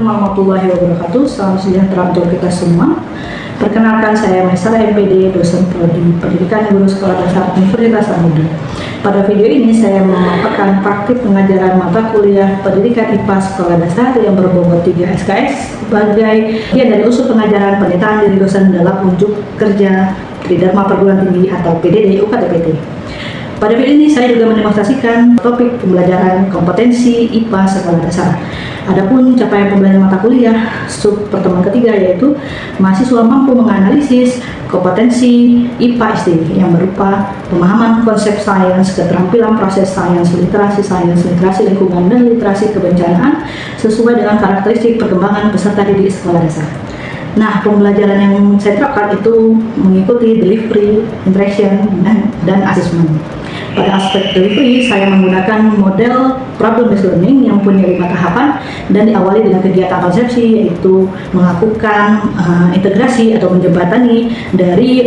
warahmatullahi wabarakatuh. Salam sejahtera untuk kita semua. Perkenalkan, saya Maisara MPD, dosen prodi Pendidikan Guru Sekolah Dasar Universitas Al-Muda. Pada video ini saya memaparkan praktik pengajaran mata kuliah Pendidikan IPA Sekolah Dasar yang berbobot 3 SKS sebagai bagian dari usul pengajaran pendidikan diri dosen dalam unjuk kerja Tridharma Perguruan Tinggi atau PDD UKT-PT. Pada video ini saya juga mendemonstrasikan topik pembelajaran kompetensi IPA Sekolah Dasar. Adapun capaian pembelajaran mata kuliah sub pertemuan ketiga yaitu mahasiswa mampu menganalisis kompetensi IPA SD yang berupa pemahaman konsep sains, keterampilan proses sains, literasi lingkungan, dan literasi kebencanaan sesuai dengan karakteristik perkembangan peserta didik sekolah dasar. Nah, pembelajaran yang saya terapkan itu mengikuti delivery, interaction, dan assessment. Pada aspek delivery, saya menggunakan model problem-based learning yang punya 5 tahapan dan diawali dengan kegiatan konsepsi, yaitu melakukan integrasi atau menjembatani dari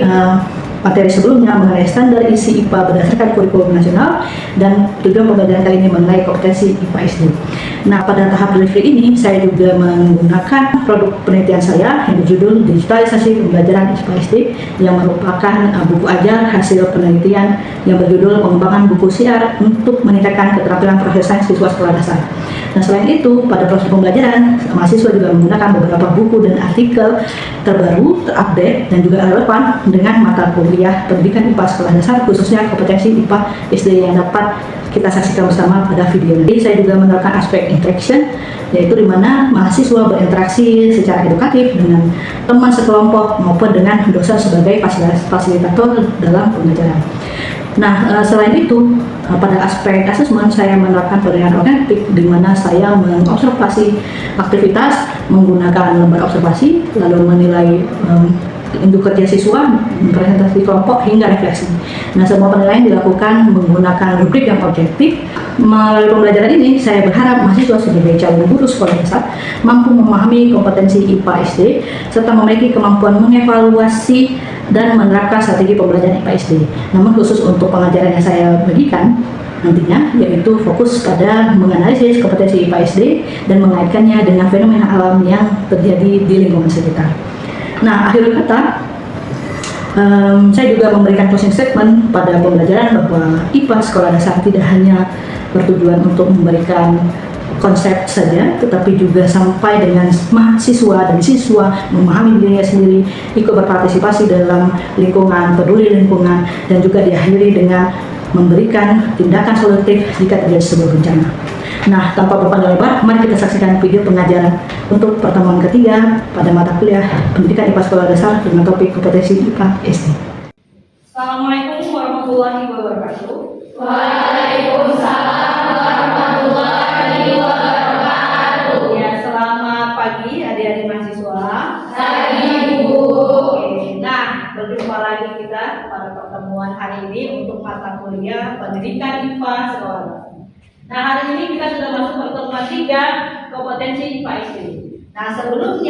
materi sebelumnya mengenai standar isi IPA berdasarkan kurikulum nasional, dan tujuan pembelajaran kali ini mengenai kompetensi IPA SD. Nah, pada tahap delivery ini saya juga menggunakan produk penelitian saya yang berjudul Digitalisasi Pembelajaran IPA SD yang merupakan buku ajar hasil penelitian yang berjudul Pengembangan Buku Siar untuk meningkatkan keterampilan proses sains siswa sekolah dasar. Nah, selain itu, pada proses pembelajaran, mahasiswa juga menggunakan beberapa buku dan artikel terbaru, terupdate, dan juga relevan dengan mata kuliah pendidikan IPA sekolah dasar, khususnya kompetensi IPA SD yang dapat kita saksikan bersama pada video ini. Saya juga menerapkan aspek interaction, yaitu di mana mahasiswa berinteraksi secara edukatif dengan teman sekelompok maupun dengan dosen sebagai fasilitator dalam pembelajaran. Nah, selain itu, pada aspek asesmen saya menerapkan penilaian otentik, di mana saya mengobservasi aktivitas menggunakan lembar observasi, lalu menilai induk kerja siswa, presentasi kelompok, hingga refleksi. Nah, semua penilaian dilakukan menggunakan rubrik yang objektif. Melalui pembelajaran ini, saya berharap mahasiswa sebagai calon guru sekolah dasar mampu memahami kompetensi IPA SD, serta memiliki kemampuan mengevaluasi dan menerapkan strategi pembelajaran IPA SD. Namun khusus untuk pengajaran yang saya bagikan nantinya, yaitu fokus pada menganalisis kompetensi IPA SD dan mengaitkannya dengan fenomena alam yang terjadi di lingkungan sekitar. Nah, akhir kata, saya juga memberikan closing statement pada pembelajaran bahwa IPA sekolah dasar tidak hanya bertujuan untuk memberikan konsep saja, tetapi juga sampai dengan mahasiswa dan siswa memahami dirinya sendiri, ikut berpartisipasi dalam lingkungan, peduli lingkungan, dan juga diakhiri dengan memberikan tindakan solutif jika terjadi sebuah bencana. Nah, tanpa berpanjang lebar, mari kita saksikan video pengajaran untuk pertemuan ketiga pada mata kuliah Pendidikan IPA Sekolah Dasar dengan topik kompetensi IPA SD. Assalamualaikum warahmatullahi wabarakatuh. Waalaikumsalam warahmatullahi wabarakatuh. Ya, selamat pagi adik-adik mahasiswa. Pagi, Bu. Oke, nah, berjumpa lagi kita pada pertemuan hari ini untuk mata kuliah Pendidikan IPA Sekolah Dasar. Nah, hari ini kita sudah masuk pertemuan 3 kompetensi IPA SD. Nah, sebelum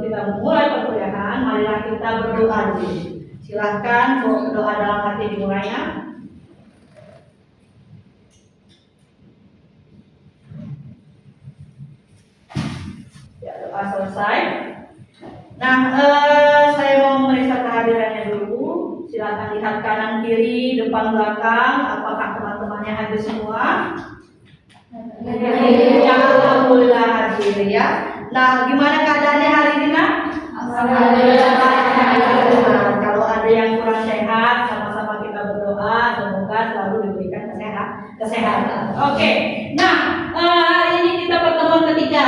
kita memulai perkuliahan, marilah kita berdoa dulu. Silahkan doa dalam hati dimulainya. Ya, doa selesai. Nah, saya mau memeriksa kehadirannya dulu. Silakan lihat kanan kiri, depan belakang, apakah teman-temannya hadir semua? Ya, alhamdulillah hadir ya. Nah, gimana keadaannya hari ini, Nak? Alhamdulillah. Nah, kalau ada yang kurang sehat, sama-sama kita berdoa semoga selalu diberikan kesehatan. Oke. Nah, hari ini kita pertemuan ketiga.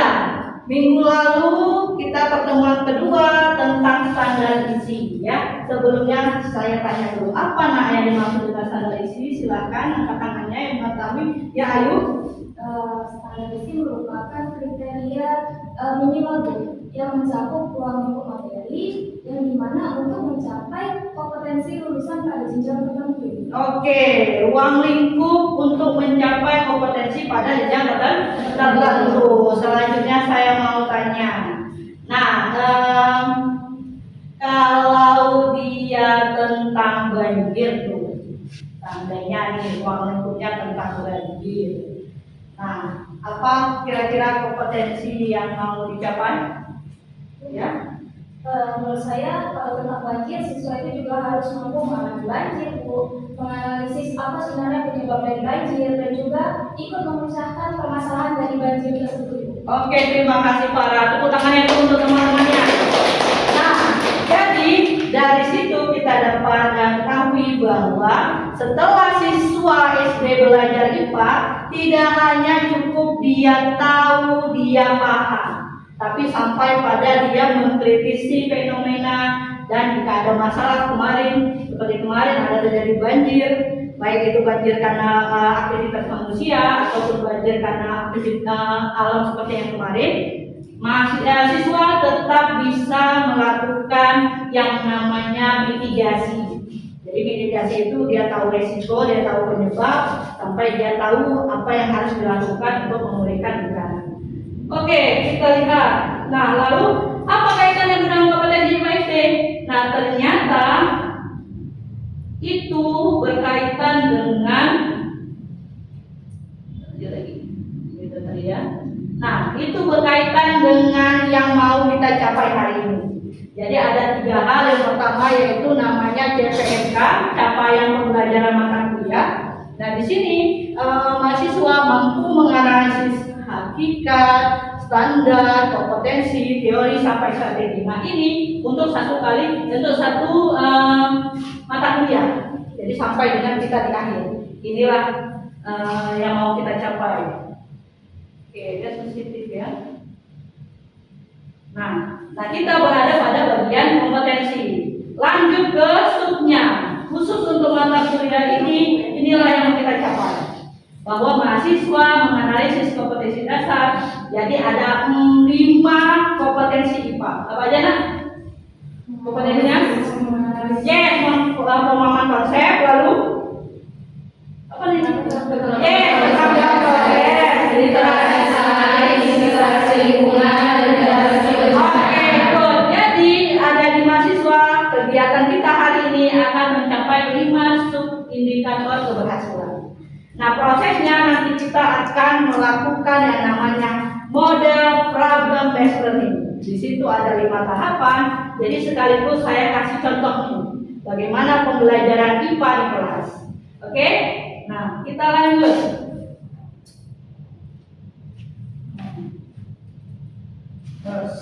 Minggu lalu kita pertemuan kedua tentang standar isi ya. Sebelumnya saya tanya dulu, apa yang dimaksud dengan standar isi? Silakan angkat tangannya yang mengetahui. Ya, Ayu. Standar isi merupakan kriteria minimal yang mencakup ruang lingkup materi yang dimana untuk mencapai kompetensi lulusan pada jenjang tertentu. Oke, ruang lingkup untuk mencapai kompetensi pada jenjang tertentu. Selanjutnya saya mau tanya. Nah, kalau dia tentang banjir tuh, seandainya nih ruang lingkupnya tentang banjir. Nah, Apa kira-kira kompetensi yang mau dicapai? Ya. Menurut saya kalau tentang banjir, siswa itu juga harus mampu mengamati banjir, Bu, menganalisis apa sebenarnya penyebab dari banjir, dan juga ikut memecahkan permasalahan dari banjir tersebut, Bu. Oke, terima kasih para tepuk tangannya dulu untuk teman-temannya. Nah, jadi dari situ kita dapat ketahui bahwa setelah siswa SD belajar IPA, tidak hanya cukup dia tahu, dia paham, tapi sampai pada dia mengkritisi fenomena. Dan jika ada masalah kemarin, seperti kemarin ada terjadi banjir, baik itu banjir karena aktivitas manusia ataupun banjir karena aktivitas alam seperti yang kemarin, siswa tetap bisa melakukan yang namanya mitigasi. Jadi mitigasi itu dia tahu resiko, dia tahu penyebab, sampai dia tahu apa yang harus dilakukan untuk memulihkan bencana. Oke, kita lihat. Nah, lalu apa kaitannya dengan kompetensi IPA? Nah, ternyata itu berkaitan dengan Nah, itu berkaitan dengan yang mau kita capai hari ini. Jadi ada 3 hal. Yang pertama yaitu namanya CPMK, capaian pembelajaran mata kuliah. Nah, di sini mahasiswa mampu menganalisis hakikat, standar, kompetensi, teori sampai strategi. Nah, ini untuk satu mata kuliah. Jadi sampai dengan kita di akhir. Inilah yang mau kita capai. Oke, dia sensitif ya. Nah, kita berada pada bagian kompetensi. Lanjut ke subnya. Khusus untuk mata kuliah ini, inilah yang mau kita capai. Bahwa mahasiswa menganalisis kompetensi dasar. Jadi ada 5 kompetensi IPA. Apa aja nak? Kompetensinya? Yes, pemahaman konsep, lalu apa nih? Yes, pemahaman konsep, literasi lingkungan, dan oke, good. Jadi ada di mahasiswa, kegiatan kita hari ini akan mencapai 5 sub indikator keberhasilan. Nah, prosesnya nanti kita akan melakukan yang namanya model problem based learning. Di situ ada 5 tahapan. Jadi sekaligus saya kasih contoh nih, bagaimana pembelajaran IPA di kelas. Oke? Nah, kita lanjut. Terus,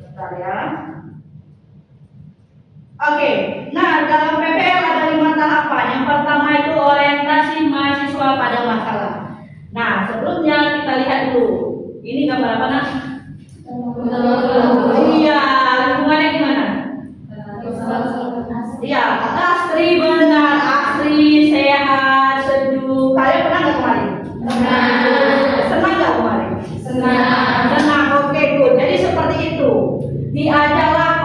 bentar ya. Oke, nah dalam PBL ada 5 tahapan. Yang pertama itu orientasi mahasiswa pada masalah. Nah, sebelumnya kita lihat dulu. Ini gambar apa nak? Iya, lingkungannya gimana? Iya, asri benar, asri sehat, sejuk. Kalian pernah nggak kemarin? Senang nggak kemarin? Senang. Oke, good. Jadi seperti itu. Diajarlah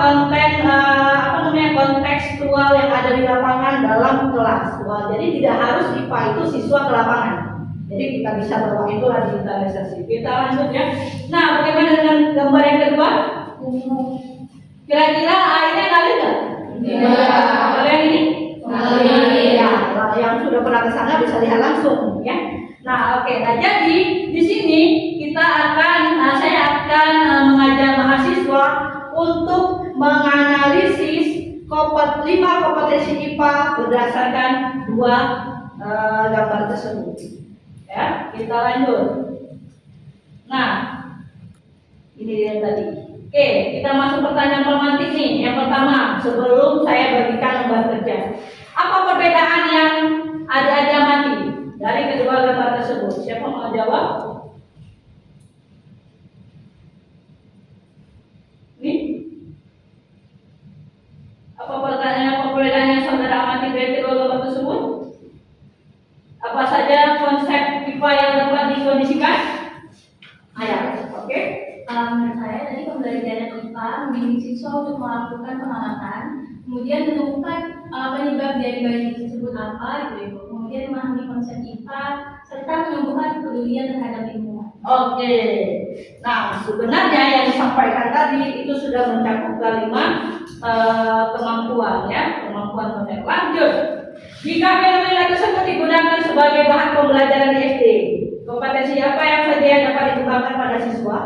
kontekstual yang ada di lapangan dalam kelas. Jadi tidak harus IPA itu siswa ke lapangan. Jadi kita bisa bawa itulah digitalisasi. Kita lanjut ya. Nah, bagaimana dengan gambar yang kedua? Kira-kira airnya ngalir nggak? Tidak. Kalau yang ini? Ngalir. Ya, yang sudah pernah ke sana bisa lihat langsung ya. Nah, oke. Nah, jadi di sini saya akan mengajar mahasiswa untuk menganalisis 5 kompetensi IPA berdasarkan 2 gambar tersebut. Ya, kita lanjut. Nah, ini dia tadi. Oke, kita masuk pertanyaan formatif nih. Yang pertama, sebelum saya bagikan lembar kerja, apa perbedaan yang ada amati dari kedua gambar tersebut? Siapa mau jawab? Nih, apa perbedaan yang saudara amati dari kedua gambar tersebut? Apa saja konsep IPA yang dapat dikondisikan? Ayo, oke. Menurut saya tadi pembelajaran IPA membimbing siswa untuk melakukan pengamatan, kemudian menemukan penyebab dari banjir tersebut apa, gitu. Kemudian memahami konsep IPA serta menumbuhkan kepedulian terhadap lingkungan. Oke. Nah, sebenarnya yang disampaikan tadi itu sudah mencakup 5 kemampuan ya, kemampuan konsep. Lanjut. Jika fenomena tersebut digunakan digunakan sebagai bahan pembelajaran di SD? Kompetensi apa yang saja yang dapat dikembangkan pada siswa?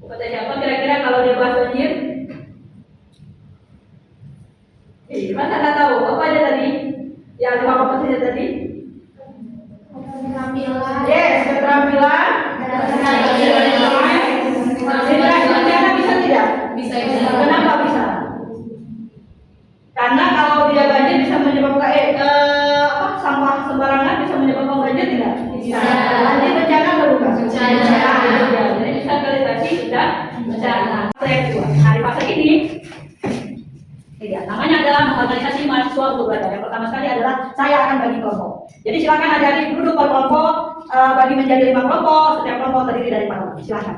Kompetensi apa kira-kira kalau dia bahas banjir? Masa nggak tahu apa aja tadi? Yang lima kompetensi tadi? Keterampilan. Yes, keterampilan. Literasi bencana bisa tidak? Bisa. Kenapa bisa? Karena kalau dia banjir bisa menyebabkan sampah sembarangan bisa menyebabkan banjir tidak? Bisa. Banjir bencana atau bukan? Bencana. Jadi bisa literasi sudah bencana. Yang kedua, nah di fase ini tidak, namanya adalah mengorganisasi mahasiswa untuk belajar. Yang pertama sekali adalah saya akan bagi kelompok. Jadi silakan adik-adik duduk per kelompok, bagi menjadi 5 kelompok, setiap kelompok terdiri dari 4 orang. Silakan.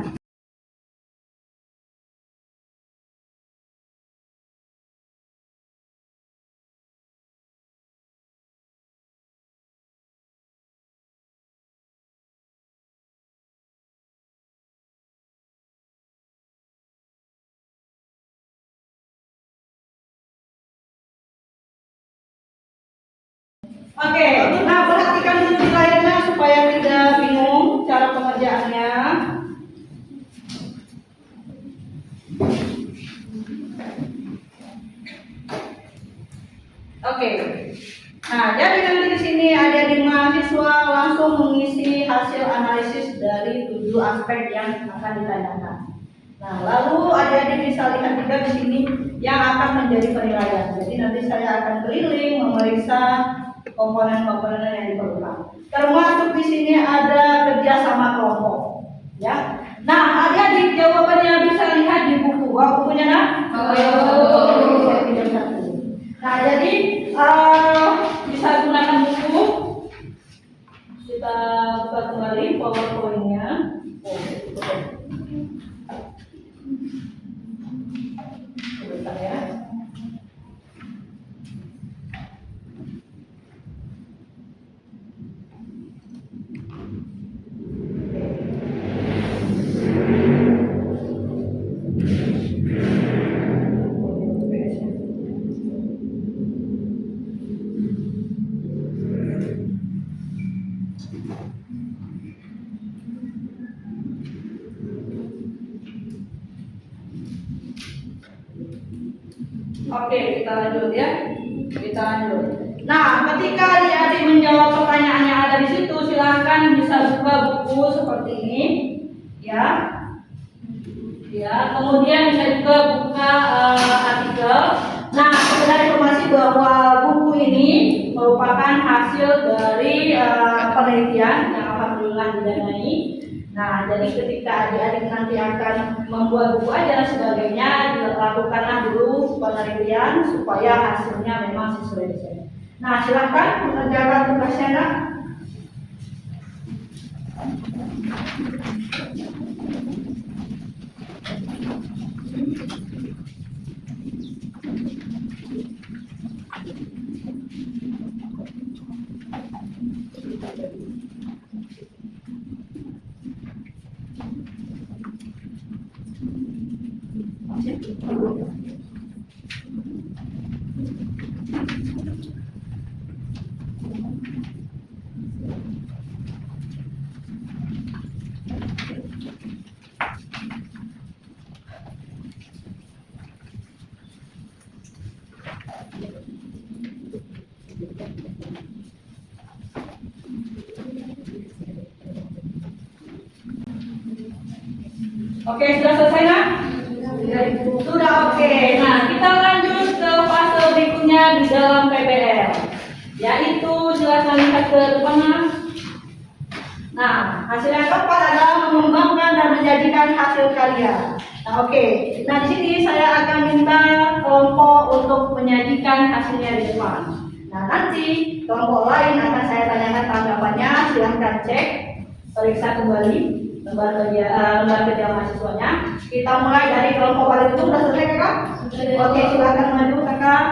Oke, nah perhatikan dulu di layarnya supaya tidak bingung cara pengerjaannya. Oke, nah jadi nanti di sini adik-adik mahasiswa langsung mengisi hasil analisis dari 7 aspek yang akan ditanyakan. Nah, lalu adik-adik bisa lihat juga di sini yang akan menjadi penilaian. Jadi nanti saya akan keliling memeriksa komponen-komponen yang diperlukan. Termasuk di sini ada kerjasama kelompok, ya. Nah, adik-adik jawabannya bisa lihat di buku. Bawa bukunya, nak? Nah, jadi bisa gunakan buku. Kita buka kembali PowerPoint-nya. Sebentar ya. Oke, kita lanjut ya. Kita lanjut. Nah, ketika adik-adik menjawab pertanyaan yang ada di situ, silahkan bisa buka buku seperti ini, ya. Ya, kemudian bisa juga buka artikel. Nah, sekedar informasi bahwa buku ini merupakan hasil dari penelitian yang alhamdulillah didanai. Nah, jadi ketika adik-adik nanti akan membuat buku aja sebagainya, dilakukanlah dulu penelitian supaya hasilnya memang sesuai desain. Nah, silahkan mengerjakan tugasnya, nak. Oke, sudah selesai, nak? Sudah, oke. Nah, kita lanjut ke fase berikutnya di dalam PBL, yaitu silakan lihat ke depan, nak. Nah, hasil yang keempat adalah mengembangkan dan menjadikan hasil karya. Nah, oke. Nah, di sini saya akan minta kelompok untuk menyajikan hasilnya di depan. Nah, nanti kelompok lain akan saya tanyakan tanggapannya. Silahkan cek, periksa kembali lembar kerja mahasiswanya. Kita mulai dari kelompok paling itu. Sudah selesai, kakak? Oke, silakan maju, kakak.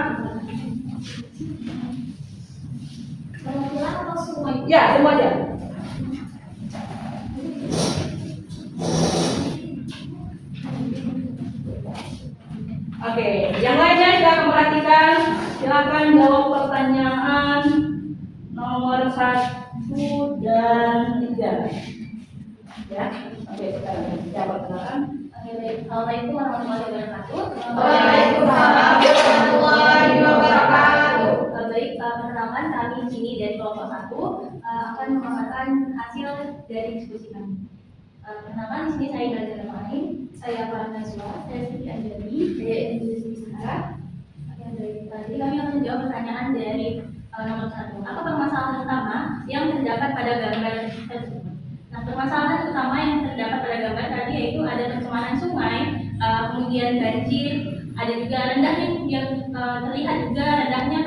Keterampilan atau semua? Ya, semua aja. Oke, yang lainnya silakan perhatikan, silakan jawab pertanyaan nomor 1 dan 3. Ya, oke kita jawab perkenalan. Assalamualaikum warahmatullahi wabarakatuh. Waalaikumsalam warahmatullahi wabarakatuh. Baik, perkenalan kami di sini dari kelompok 1 akan memaparkan hasil dari diskusi kami. Perkenalkan di sini saya Nadia Main, saya Farah Najwa, saya Siti Anjali, saya Indonesia Bisara. Yang dari tadi kami akan menjawab pertanyaan dari nomor 1. Apa permasalahan utama yang terdapat pada gambar tersebut? Nah, permasalahan utama yang terdapat pada gambar tadi yaitu ada pencemaran sungai, kemudian banjir, ada juga rendahnya yang terlihat juga rendahnya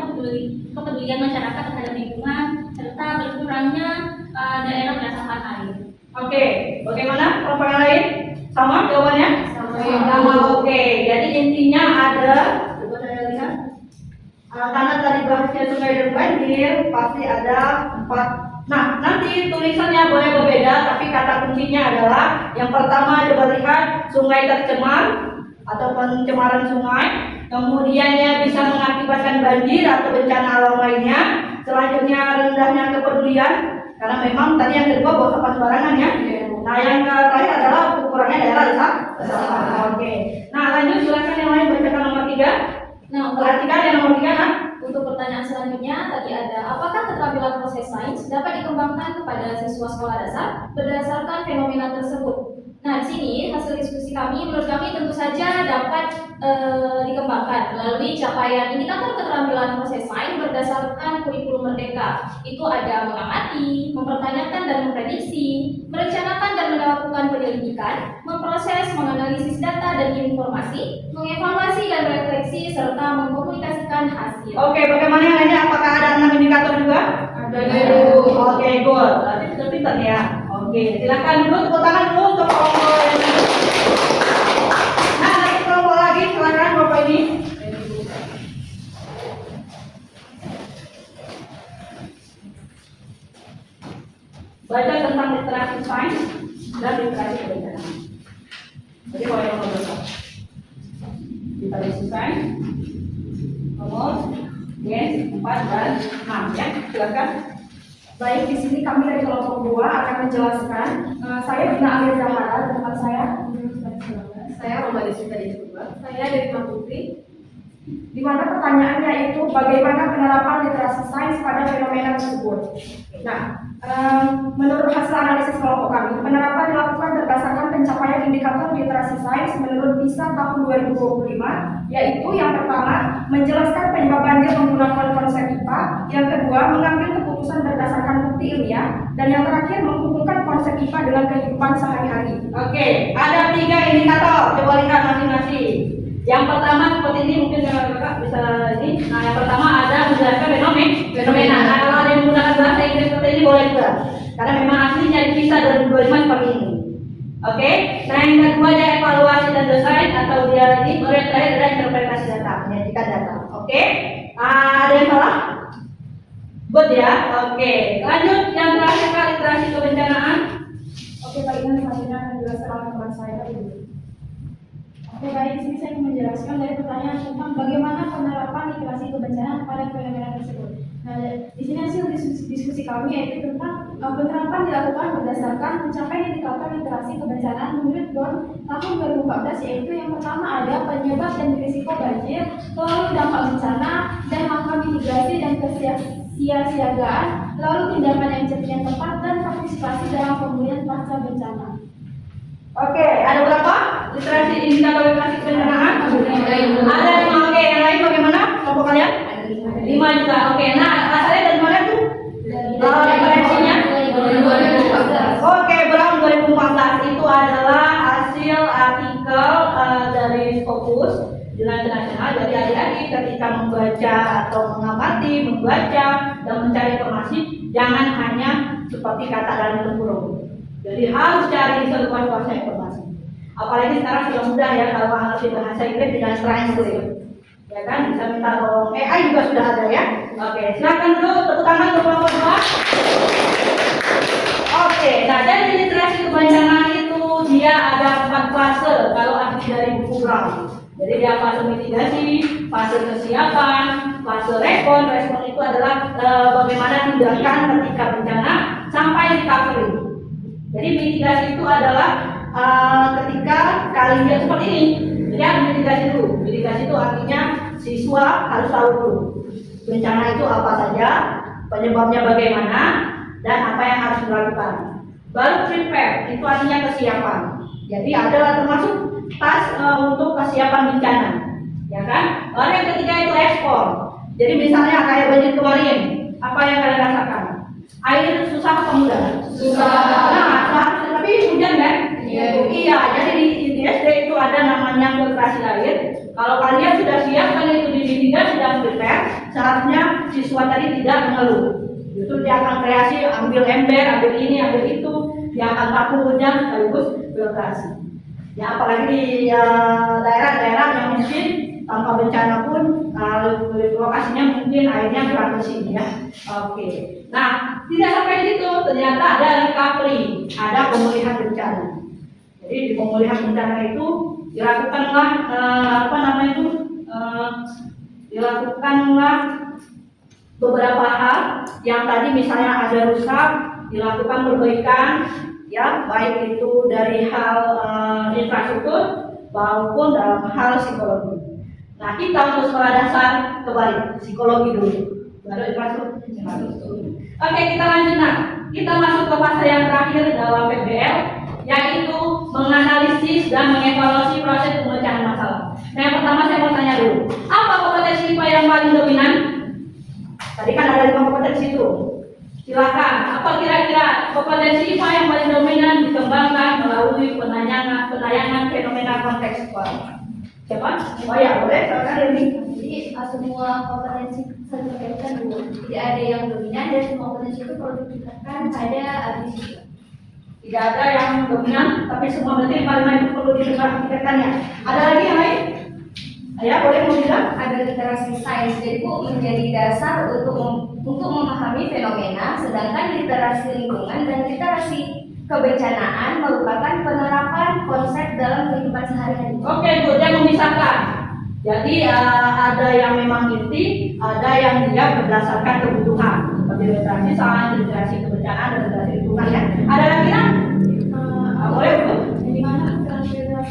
kepedulian masyarakat terhadap lingkungan serta berkurangnya daerah resapan air. Oke, bagaimana kelompok yang lain? Sama jawabannya? Sama. Oke, jadi intinya ada, coba saya lihat. Karena tadi bahasnya sungai dan banjir, pasti ada 4. Nah, nanti tulisannya boleh berbeda, tapi kata kuncinya adalah yang pertama coba lihat sungai tercemar atau pencemaran sungai, kemudiannya bisa mengakibatkan banjir atau bencana alam lainnya. Selanjutnya rendahnya kepedulian, karena memang tadi yang kedua buang sampah sembarangan ya. Nah, yang terakhir adalah ukurannya daerah resapan. Oke. Nah, lanjut silakan yang lain bacakan nomor 3. Nah, Perhatikan yang nomor 3 nah. untuk pertanyaan selanjutnya tadi ada, apakah keterampilan proses sains dapat dikembangkan kepada siswa sekolah dasar berdasarkan fenomena tersebut? Nah, di sini hasil diskusi kami menurut kami tentu saja dapat dikembangkan melalui capaian indikator keterampilan proses sains berdasarkan kurikulum Merdeka. Itu ada mengamati, mempertanyakan dan memprediksi, merencanakan dan melakukan penyelidikan, memproses, menganalisis data dan informasi, mengevaluasi dan refleksi serta mengkomunikasikan hasil. Oke, bagaimana yang lainnya? Apakah ada 6 indikator juga? Ada. Oke, good. Berarti sudah pintar ya. Oke, silakan dulu tepuk tangan dulu untuk kelompok yang ini. Nah, lagi kelompok lagi, silakan Bapak ini. Baca tentang literasi sains dan literasi kebencanaan. Jadi kalau yang nomor 1, literasi sains nomor 4 dan 6 ya, silakan. Baik, di sini kami dari kelompok 2 akan menjelaskan. Saya Dina Alia Zahara, dan teman saya Saya Desita Desita. Saya dari Putri. di mana pertanyaannya itu bagaimana penerapan literasi sains pada fenomena tersebut. Nah, menurut hasil analisis kelompok kami, penerapan dilakukan berdasarkan pencapaian indikator literasi sains menurut PISA tahun 2025, yaitu yang pertama, menjelaskan penyebab banjir menggunakan konsep IPA, yang kedua, mengambil keputusan berdasarkan bukti ilmiah, dan yang terakhir, menghubungkan konsep IPA dengan kehidupan sehari-hari. Oke, ada 3 indikator, coba lihat masing-masing. Yang pertama seperti ini, mungkin kakak bisa ini. Nah, yang pertama ada menjelaskan fenomena. Nah, kalau ada yang menggunakan bahasa Inggris seperti ini boleh juga, karena memang aslinya di PISA 2025 seperti ini. Oke, nah yang kedua ada evaluasi dan desain atau dia ini, baru yang terakhir adalah interpretasi data, menyajikan data. Oke, ada yang salah? Good ya. Oke, lanjut yang terakhir literasi kebencanaan. Oke, Pak Inan selanjutnya akan menjelaskan oleh teman saya dulu. Oke, baik, di sini saya akan menjelaskan dari pertanyaan tentang bagaimana penerapan literasi kebencanaan pada fenomena tersebut. Nah, di sini hasil diskusi kami yaitu tentang penerapan dilakukan berdasarkan pencapaian indikator literasi kebencanaan menurut BON tahun 2014, yaitu yang pertama ada penyebab dan risiko banjir, lalu dampak bencana dan langkah mitigasi dan kesiapsiagaan, lalu tindakan yang tepat dan partisipasi dalam pemulihan pasca bencana. Oke, ada berapa literasi indikator literasi kebencanaan? Ada 5. Oke, yang lain bagaimana kelompok kalian? 5 juga. Oke, nah asalnya dari mana tuh? Referensinya? Oke, Brown 2014 itu adalah hasil artikel dari Scopus Jurnal Internasional. Jadi adik-adik ketika membaca atau mengamati, membaca dan mencari informasi, jangan hanya seperti kata dalam kurung. Jadi harus cari seluas-luasnya informasi. Apalagi sekarang sudah mudah ya, kalau mengerti bahasa Inggris dengan translate, ya kan, bisa minta tolong AI juga sudah ada ya. Oke, silakan dulu tepuk tangan untuk kelompok 2. Oke, nah dari literasi kebencanaan itu dia ada 4 fase kalau arti dari buku Brown. Jadi dia fase mitigasi, fase kesiapan, fase respon. Respon itu adalah bagaimana tindakan ketika bencana sampai recovery. Jadi mitigasi itu adalah ketika kalian seperti ini. Jadi harus mitigasi dulu. Mitigasi itu artinya siswa harus tahu dulu bencana itu apa saja, penyebabnya bagaimana, dan apa yang harus dilakukan. Baru prepare, itu artinya kesiapan. Jadi adalah termasuk tas untuk kesiapan bencana, ya kan? Lalu yang ketiga itu respon. Jadi misalnya kayak banjir kemarin, apa yang kalian rasakan? Air susah atau mudah? Susah. Nah, tapi hujan kan? Iya. Jadi di SD itu ada namanya filtrasi air. Kalau kalian sudah siap, kalian itu di D3 sudah prepare, seharusnya siswa tadi tidak mengeluh. Justru dia akan kreasi, ambil ember, ambil ini, ambil itu, dia akan takut hujan sekaligus filtrasi. Ya apalagi di daerah-daerah yang mungkin tanpa bencana pun lokasinya mungkin airnya kurang bersih ya. Oke. Nah, tidak sampai di situ, ternyata ada recovery, ada pemulihan bencana. Jadi di pemulihan bencana itu dilakukanlah dilakukanlah beberapa hal yang tadi misalnya ada rusak, dilakukan perbaikan, ya baik itu dari hal infrastruktur maupun dalam hal psikologi. Nah kita untuk sekolah dasar kembali psikologi dulu, baru infrastruktur. Oke, kita lanjut. Nah, kita masuk ke fase yang terakhir dalam PBL, yaitu menganalisis dan mengevaluasi proses pemecahan masalah. Nah, yang pertama saya mau tanya dulu, apa kompetensi IPA yang paling dominan? Tadi kan ada 5 kompetensi itu. Silakan, apa kira-kira kompetensi IPA yang paling dominan dikembangkan melalui penayangan fenomena kontekstual? Siapa? Oh ya, boleh, silakan ini. Jadi semua kompetensi saling berkaitan dulu. Jadi ada yang dominan dan semua kompetensi itu perlu ditingkatkan pada abis. Tidak ada yang dominan, tapi semua berarti paling itu perlu ditingkatkan ya. Ada lagi yang lain? Ya, boleh mau bilang? Ada literasi sains, jadi Bu menjadi dasar untuk memahami fenomena, sedangkan literasi lingkungan dan literasi kebencanaan merupakan penerapan konsep dalam kehidupan sehari-hari. Oke, Bu, dia memisahkan. Jadi ada yang memang inti, ada yang dia berdasarkan kebutuhan, seperti literasi sains, literasi kebencanaan, dan literasi lingkungan ya. Ada lagi kan? Boleh, Bu? Di mana kira-kira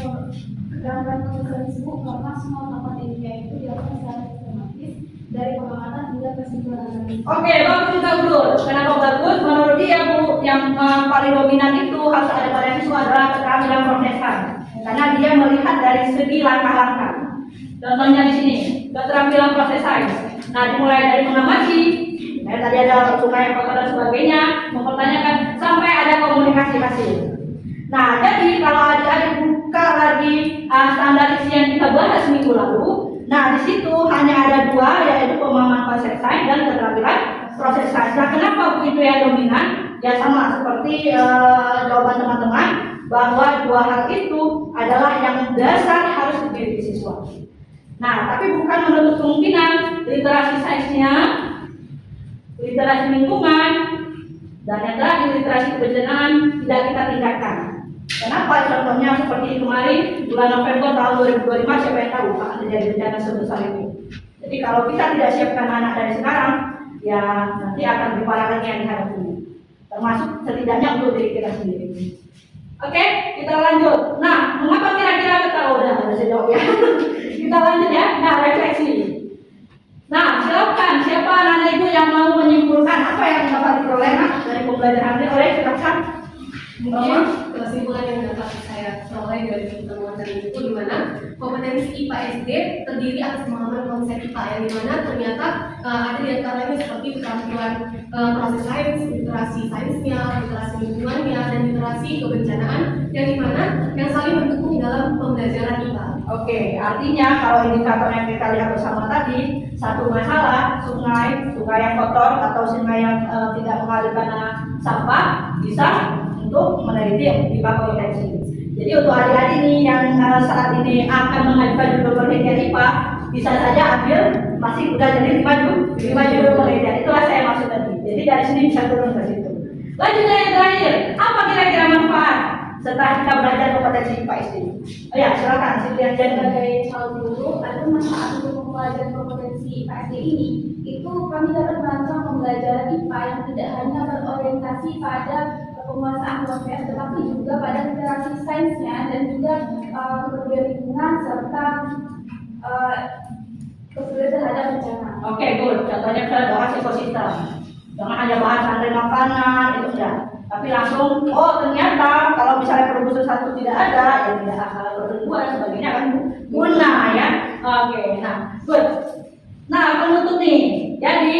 gerakan proses tersebut karena semua tempat ilmiah itu dilakukan secara sistematis dari pengamatan hingga kesimpulan analisis. Oke, bagus juga dulu. Kenapa bagus? Menurut dia Bu, yang paling dominan itu harus ada pada siswa adalah keterampilan prosesan, karena dia melihat dari segi langkah-langkah. Contohnya di sini, keterampilan proses sains. Nah, dimulai dari mengamati, tadi ada sungai, kota dan sebagainya, mempertanyakan sampai ada komunikasi hasil. Nah, jadi kalau adik-adik buka lagi standarisasi yang kita bahas minggu lalu, nah di situ hanya ada 2, yaitu pemahaman konsep sains dan keterampilan proses sains. Nah, kenapa Bu itu yang dominan? Ya sama seperti jawaban teman-teman, bahwa 2 hal itu adalah yang dasar harus dimiliki siswa. Nah, tapi bukan menutup kemungkinan literasi sainsnya, literasi lingkungan, dan yang terakhir literasi kebencanaan tidak kita tingkatkan. Kenapa? Contohnya seperti kemarin bulan November tahun 2025, siapa yang tahu akan terjadi bencana sebesar itu. Jadi kalau kita tidak siapkan anak dari sekarang, ya nanti akan diparahkan yang dihadapi. Termasuk setidaknya untuk diri kita sendiri. Oke, kita lanjut. Nah, mengapa kira-kira kita udah saya jawab ya? Kita lanjut ya. Nah, refleksi. Nah, silakan siapa anak ibu yang mau menyimpulkan apa yang dapat diperoleh dari pembelajaran ini oleh silakan. Mungkin kesimpulan yang dapat saya peroleh dari pertemuan tadi itu di mana kompetensi IPA SD terdiri atas pemahaman konsep IPA yang di mana ternyata ada di antaranya seperti keterampilan proses sains, literasi sainsnya, literasi lingkungannya, dan literasi kebencanaan yang di mana yang saling mendukung dalam pembelajaran IPA. Oke, artinya kalau indikator yang kita lihat bersama tadi, satu masalah sungai yang kotor atau sungai yang tidak mengalirkan sampah bisa untuk meneliti IPA kompetensi. Jadi untuk adik-adik nih yang saat ini akan mengajukan judul penelitian IPA, bisa saja ambil masih udah jadi 5 judul penelitian. Itulah saya maksud tadi. Jadi dari sini bisa turun ke situ. Lanjut yang terakhir, apa kira-kira manfaat setelah kita belajar kompetensi IPA SD. Oh ya, silakan Siti Anjani. Sebagai calon guru, ada manfaat untuk pembelajaran kompetensi IPA SD ini. Itu kami dapat merancang pembelajaran IPA yang tidak hanya berorientasi pada penguasaan proses, tetapi juga pada literasi sainsnya dan juga kepedulian lingkungan serta kepedulian terhadap bencana. Oke, good. Contohnya kita bahas ekosistem. Jangan hanya bahas rantai makanan, itu enggak. Tapi langsung, oh ternyata kalau misalnya produksi satu tidak ada, ya tidak akan berdua dan sebagainya kan guna ya. Oke, nah good. Nah penutup nih, jadi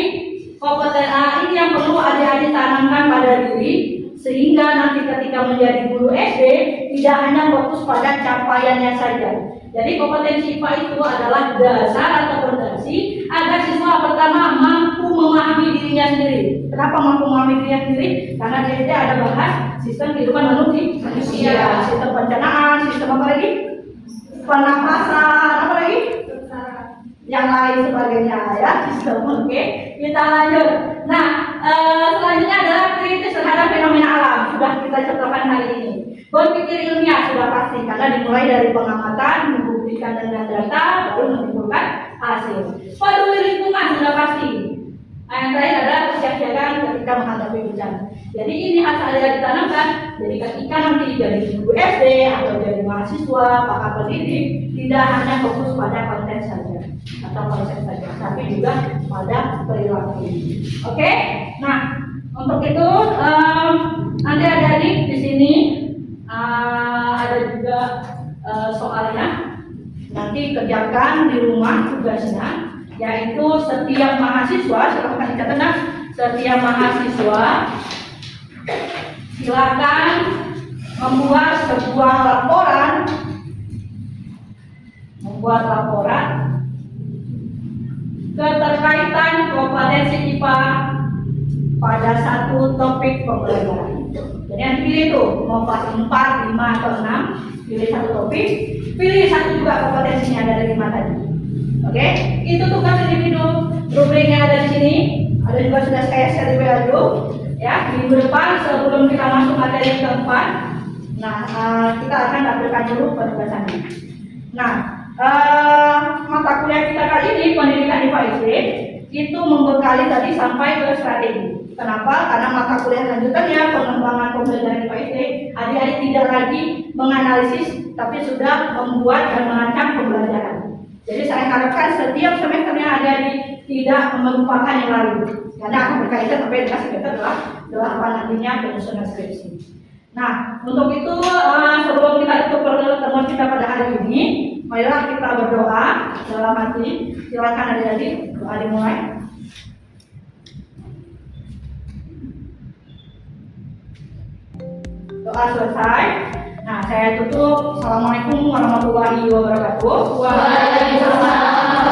kompetensi ini yang perlu adik-adik tanamkan pada diri sehingga nanti ketika menjadi guru SD tidak hanya fokus pada capaiannya saja. Jadi kompetensi IPA itu adalah dasar atau fondasi agar siswa pertama mampu memahami dirinya sendiri. Kenapa mampu memahami dirinya sendiri? Karena di SD ada bahas sistem kehidupan manusia, sistem pencernaan, sistem apa lagi? Pernapasan, apa lagi? Yang lain sebagainya ya, sistem. Oke, kita lanjut. Nah, selanjutnya adalah kritis terhadap fenomena alam. Sudah kita contohkan hari ini. Berpikir ilmiah sudah pasti karena dimulai dari pengamatan, membuktikan dengan data, baru menimbulkan hasil. Peduli lingkungan sudah pasti. Nah, yang terakhir adalah kesiapsiagaan ketika menghadapi bencana. Jadi ini harus ada ditanamkan. Jadi ketika nanti jadi guru SD atau jadi mahasiswa, pakar pendidik, tidak hanya fokus pada konten saja atau konsep saja, tapi juga pada perilaku. Oke? Nah, untuk itu nanti adik-adik di sini ada juga soalnya. Nanti kerjakan di rumah tugasnya, yaitu setiap mahasiswa, silahkan dicatat, setiap mahasiswa silakan membuat sebuah laporan keterkaitan kompetensi IPA pada satu topik pembelajaran. Jadi yang pilih itu mau kelas 4, 5 atau 6, pilih satu topik, pilih satu juga kompetensinya dari 5 tadi. Oke, itu tugas individu. Rubriknya ada di sini, ada juga sudah saya share di WA dulu. Ya, minggu depan sebelum kita masuk materi keempat, nah kita akan tampilkan dulu penugasannya. Nah, mata kuliah kita kali ini pendidikan IPA SD itu membekali tadi sampai ke strategi. Kenapa? Karena mata kuliah lanjutannya pengembangan pembelajaran IPA SD, adik-adik tidak lagi menganalisis, tapi sudah membuat dan merancang pembelajaran. Jadi saya harapkan setiap semesternya adik-adik tidak melupakan yang lalu, karena akan berkaitan sampai dengan semester apa nantinya penyusunan skripsi. Nah, untuk itu sebelum kita tutup pertemuan kita pada hari ini, marilah kita berdoa dalam hati. Silakan adik-adik, doa dimulai. Doa selesai. Nah, saya tutup. Assalamualaikum warahmatullahi wabarakatuh.